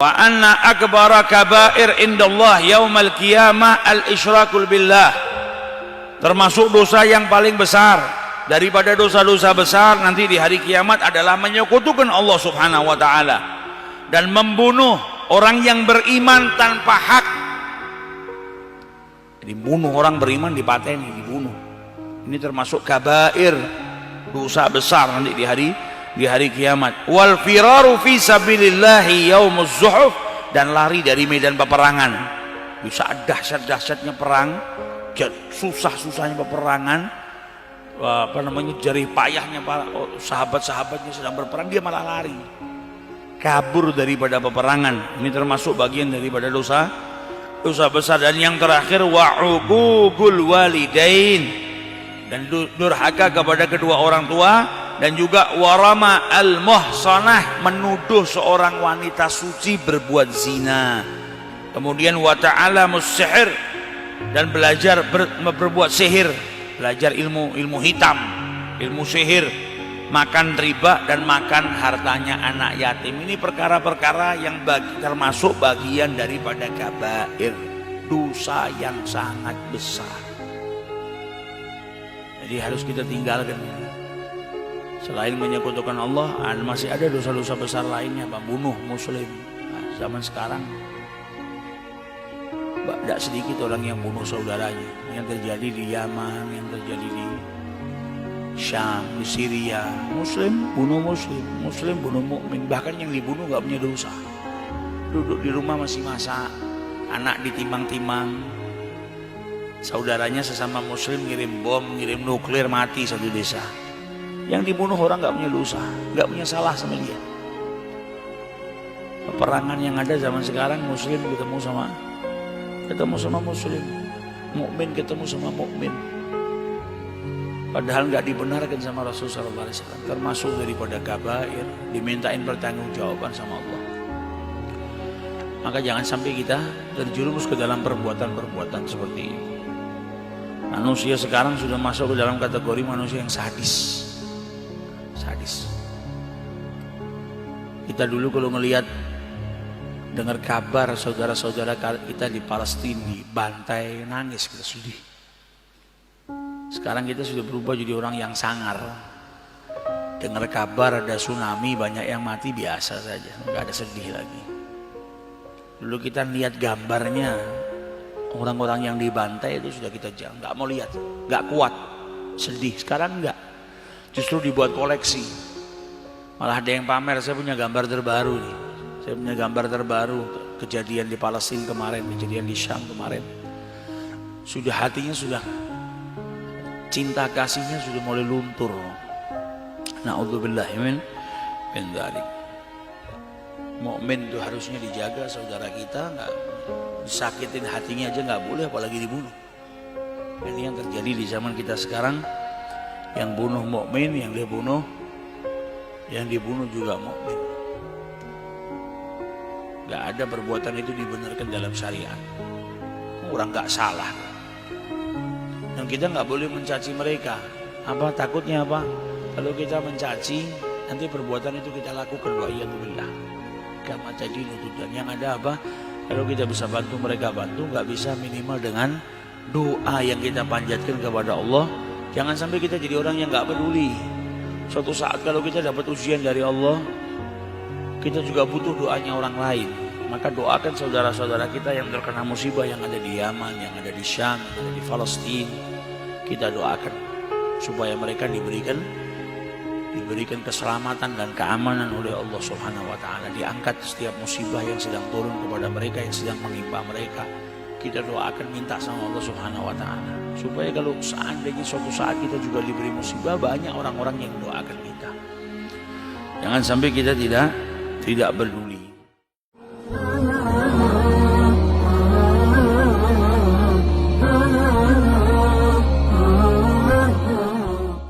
Wa anna akbara kabair indallah yaumal qiyamah al-isyrakul billah. Termasuk dosa yang paling besar daripada dosa-dosa besar nanti di hari kiamat adalah menyekutukan Allah Subhanahu wa taala dan membunuh orang yang beriman tanpa hak. Dibunuh orang beriman, dipateni, dibunuh. Ini termasuk kabair, dosa besar nanti di hari kiamat. Wal firaru fi sabilillahi yaumuz zuhuf, dan lari dari medan peperangan. Bisa dahsyat-dahsyatnya perang, susah-susahnya peperangan, jerih payahnya para sahabat-sahabatnya sedang berperang, dia malah lari, kabur daripada peperangan. Ini termasuk bagian daripada dosa besar. Dan yang terakhir wa'uqul walidain, dan durhaka kepada kedua orang tua, dan juga warama al-muhsanah, menuduh seorang wanita suci berbuat zina. Kemudian wa ta'alamus sihir, dan belajar berbuat sihir, belajar ilmu hitam, ilmu sihir, makan riba dan makan hartanya anak yatim. Ini perkara-perkara yang termasuk bagian daripada kabair, dosa yang sangat besar. Jadi harus kita tinggalkan. Selain menyekutukan Allah, masih ada dosa-dosa besar lainnya, bunuh muslim. Nah, zaman sekarang tidak sedikit orang yang bunuh saudaranya. Yang terjadi di Yaman, yang terjadi di Syam, di Syria, muslim bunuh muslim, muslim bunuh mukmin. Bahkan yang dibunuh nggak punya dosa, duduk di rumah masih masak, anak ditimang-timang, saudaranya sesama muslim ngirim bom, ngirim nuklir, mati satu desa. Yang dibunuh orang nggak punya dosa, nggak punya salah sama dia. Peperangan yang ada zaman sekarang, muslim ketemu sama muslim, mukmin ketemu sama mukmin. Padahal nggak dibenarkan sama Rasulullah SAW. Termasuk daripada kabair, dimintain pertanggungjawaban sama Allah. Maka jangan sampai kita terjerumus ke dalam perbuatan-perbuatan seperti ini. Manusia sekarang sudah masuk ke dalam kategori manusia yang sadis. Kita dulu kalau ngelihat, dengar kabar saudara-saudara kita di Palestina dibantai, nangis, kita sedih. Sekarang kita sudah berubah jadi orang yang sangar. Dengar kabar ada tsunami, banyak yang mati, biasa saja, nggak ada sedih lagi. Dulu kita lihat gambarnya orang-orang yang dibantai, itu sudah kita jangan, nggak mau lihat, nggak kuat, sedih. Sekarang nggak, justru dibuat koleksi. Malah ada yang pamer, saya punya gambar terbaru nih. Saya punya gambar terbaru kejadian di Palestina kemarin, kejadian di Syam kemarin. Sudah hatinya sudah, cinta kasihnya sudah mulai luntur. Na'udzubillahi min dzalik. Mukmin itu harusnya dijaga saudara kita, nggak disakitin hatinya aja nggak boleh, apalagi dibunuh. Ini yang terjadi di zaman kita sekarang. Yang bunuh mukmin, yang dibunuh juga mukmin. Gak ada perbuatan itu dibenarkan dalam syariat. Orang gak salah. Dan kita gak boleh mencaci mereka. Apa takutnya apa? Kalau kita mencaci, nanti perbuatan itu kita lakukan. Wa'iyadzubillah. Kama tadinu tudan. Yang ada apa? Kalau kita bisa bantu mereka, bantu. Gak bisa minimal dengan doa yang kita panjatkan kepada Allah. Jangan sampai kita jadi orang yang gak peduli. Suatu saat kalau kita dapat ujian dari Allah, kita juga butuh doanya orang lain. Maka doakan saudara-saudara kita yang terkena musibah, yang ada di Yaman, yang ada di Syam, yang ada di Palestina. Kita doakan supaya mereka diberikan keselamatan dan keamanan oleh Allah Subhanahu wa taala. Diangkat setiap musibah yang sedang turun kepada mereka, yang sedang menimpa mereka. Kita doakan, minta sama Allah Subhanahu wa taala supaya kalau seandainya suatu saat kita juga diberi musibah, banyak orang-orang yang doakan kita. Jangan sampai kita tidak peduli.